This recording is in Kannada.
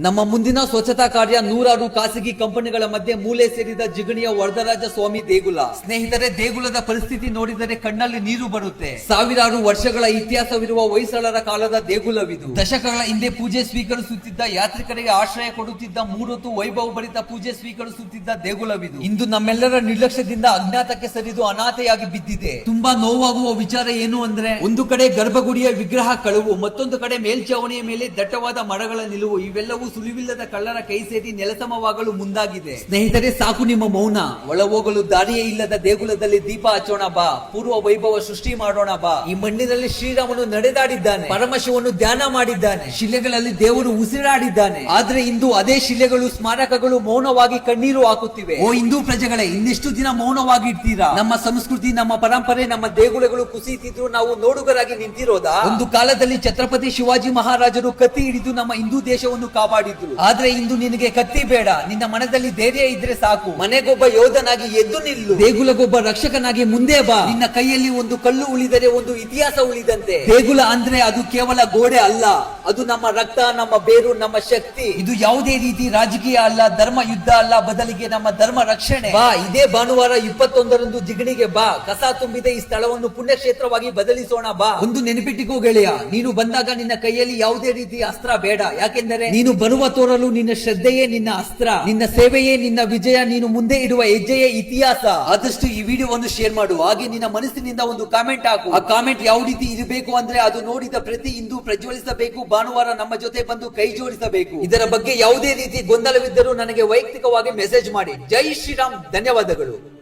ನಮ್ಮ ಮುಂದಿನ ಸ್ವಚ್ಛತಾ ಕಾರ್ಯ ನೂರಾರು ಖಾಸಗಿ ಕಂಪನಿಗಳ ಮಧ್ಯೆ ಮೂಲೆ ಸೇರಿದ ಜಿಗಣಿಯ ವರದರಾಜ ಸ್ವಾಮಿ ದೇಗುಲ. ಸ್ನೇಹಿತರೆ, ದೇಗುಲದ ಪರಿಸ್ಥಿತಿ ನೋಡಿದರೆ ಕಣ್ಣಲ್ಲಿ ನೀರು ಬರುತ್ತೆ. ಸಾವಿರಾರು ವರ್ಷಗಳ ಇತಿಹಾಸವಿರುವ ಹೊಯ್ಸಳರ ಕಾಲದ ದೇಗುಲವಿದು. ದಶಕಗಳ ಹಿಂದೆ ಪೂಜೆ ಸ್ವೀಕರಿಸುತ್ತಿದ್ದ ಯಾತ್ರಿಕರಿಗೆ ಆಶ್ರಯ ಕೊಡುತ್ತಿದ್ದ ಮೂರೊತ್ತು ವೈಭವ ಭರಿತ ಪೂಜೆ ಸ್ವೀಕರಿಸುತ್ತಿದ್ದ ದೇಗುಲವಿದು ಇಂದು ನಮ್ಮೆಲ್ಲರ ನಿರ್ಲಕ್ಷ್ಯದಿಂದ ಅಜ್ಞಾತಕ್ಕೆ ಸರಿದು ಅನಾಥೆಯಾಗಿ ಬಿದ್ದಿದೆ. ತುಂಬಾ ನೋವಾಗುವ ವಿಚಾರ ಏನು ಅಂದ್ರೆ, ಒಂದು ಕಡೆ ಗರ್ಭಗುಡಿಯ ವಿಗ್ರಹ ಕಳುವು, ಮತ್ತೊಂದು ಕಡೆ ಮೇಲ್ಛಾವಣಿಯ ಮೇಲೆ ದಟ್ಟವಾದ ಮರಗಳ ನಿಲುವು. ಇವೆಲ್ಲವೂ ಸುಳಿವಿಲ್ಲದ ಕಳ್ಳರ ಕೈ ಸೇರಿ ನೆಲಸಮವಾಗಲು ಮುಂದಾಗಿದೆ. ಸ್ನೇಹಿತರೆ, ಸಾಕು ನಿಮ್ಮ ಮೌನ. ಒಳ ಹೋಗಲು ದಾರಿಯೇ ಇಲ್ಲದ ದೇಗುಲದಲ್ಲಿ ದೀಪ ಹಚ್ಚೋಣ ಬಾ. ಪೂರ್ವ ವೈಭವ ಸೃಷ್ಟಿ ಮಾಡೋಣ ಬಾ. ಈ ಮಣ್ಣಿನಲ್ಲಿ ಶ್ರೀರಾಮನು ನಡೆದಾಡಿದ್ದಾನೆ, ಪರಮಶಿವನು ಧ್ಯಾನ ಮಾಡಿದ್ದಾನೆ, ಶಿಲೆಗಳಲ್ಲಿ ದೇವರು ಉಸಿರಾಡಿದ್ದಾನೆ. ಆದ್ರೆ ಇಂದು ಅದೇ ಶಿಲೆಗಳು, ಸ್ಮಾರಕಗಳು ಮೌನವಾಗಿ ಕಣ್ಣೀರು ಹಾಕುತ್ತಿವೆ. ಓ ಹಿಂದೂ ಪ್ರಜೆಗಳೇ, ಇನ್ನೆಷ್ಟು ದಿನ ಮೌನವಾಗಿ ಇರ್ತೀರಾ? ನಮ್ಮ ಸಂಸ್ಕೃತಿ, ನಮ್ಮ ಪರಂಪರೆ, ನಮ್ಮ ದೇಗುಲಗಳು ಕುಸಿಯುತ್ತಿದ್ರು ನಾವು ನೋಡುಗರಾಗಿ ನಿಂತಿರೋದಾ? ಒಂದು ಕಾಲದಲ್ಲಿ ಛತ್ರಪತಿ ಶಿವಾಜಿ ಮಹಾರಾಜರು ಕತ್ತಿ ಹಿಡಿದು ನಮ್ಮ ಹಿಂದೂ ದೇಶವನ್ನು ಕಾಪಾಡಿದ್ರು. ಆದ್ರೆ ಇಂದು ನಿನಗೆ ಕತ್ತಿ ಬೇಡ, ನಿನ್ನ ಮನದಲ್ಲಿ ಧೈರ್ಯ ಇದ್ರೆ ಸಾಕು. ಮನೆಗೊಬ್ಬ ಯೋಧನಾಗಿ ಎದ್ದು ನಿಲ್ಲು, ದೇಗುಲಗೊಬ್ಬ ರಕ್ಷಕನಾಗಿ ಮುಂದೆ ಬಾ. ನಿನ್ನ ಕೈಯಲ್ಲಿ ಒಂದು ಕಲ್ಲು ಉಳಿದರೆ ಒಂದು ಇತಿಹಾಸ ಉಳಿದಂತೆ. ದೇಗುಲ ಅಂದ್ರೆ ಅದು ಕೇವಲ ಗೋಡೆ ಅಲ್ಲ, ಅದು ನಮ್ಮ ರಕ್ತ, ನಮ್ಮ ಬೇರು, ನಮ್ಮ ಶಕ್ತಿ. ಇದು ಯಾವುದೇ ರೀತಿ ರಾಜಕೀಯ ಅಲ್ಲ, ಧರ್ಮ ಯುದ್ಧ ಅಲ್ಲ, ಬದಲಿಗೆ ನಮ್ಮ ಧರ್ಮ ರಕ್ಷಣೆ. ಬಾ, ಇದೇ ಭಾನುವಾರ 21ರಂದು ಜಿಗಣಿಗೆ ಬಾ. ಕಸ ತುಂಬಿದ ಈ ಸ್ಥಳವನ್ನು ಪುಣ್ಯಕ್ಷೇತ್ರವಾಗಿ ಬದಲಿಸೋಣ ಬಾ. ಒಂದು ನೆನಪಿಟ್ಟಿಗೂ ಗೆಳೆಯ, ನೀನು ಬಂದಾಗ ನಿನ್ನ ಕೈಯಲ್ಲಿ ಯಾವುದೇ ರೀತಿಯ ಅಸ್ತ್ರ ಬೇಡ. ಯಾಕೆಂದರೆ ನೀನು ಬರುವ ತೋರಲು ನಿನ್ನ ಶ್ರದ್ಧೆಯೇ ನಿನ್ನ ಅಸ್ತ್ರ, ನಿನ್ನ ಸೇವೆಯೇ ನಿನ್ನ ವಿಜಯ, ನೀನು ಮುಂದೆ ಇಡುವ ಹೆಜ್ಜೆಯೇ ಇತಿಹಾಸ. ಆದಷ್ಟು ಈ ವಿಡಿಯೋವನ್ನು ಶೇರ್ ಮಾಡು. ಹಾಗೆ ನಿನ್ನ ಮನಸ್ಸಿನಿಂದ ಒಂದು ಕಾಮೆಂಟ್ ಹಾಕು. ಆ ಕಾಮೆಂಟ್ ಯಾವ ರೀತಿ ಇರಬೇಕು ಅಂದ್ರೆ, ಅದು ನೋಡಿದ ಪ್ರತಿ ಹಿಂದೂ ಪ್ರಜ್ವಲಿಸಬೇಕು, ಭಾನುವಾರ ನಮ್ಮ ಜೊತೆ ಬಂದು ಕೈ ಜೋಡಿಸಬೇಕು. ಇದರ ಬಗ್ಗೆ ಯಾವುದೇ ರೀತಿ ಗೊಂದಲವಿದ್ದರೂ ನನಗೆ ವೈಯಕ್ತಿಕವಾಗಿ ಮೆಸೇಜ್ ಮಾಡಿ. ಜೈ ಶ್ರೀರಾಮ್. ಧನ್ಯವಾದಗಳು.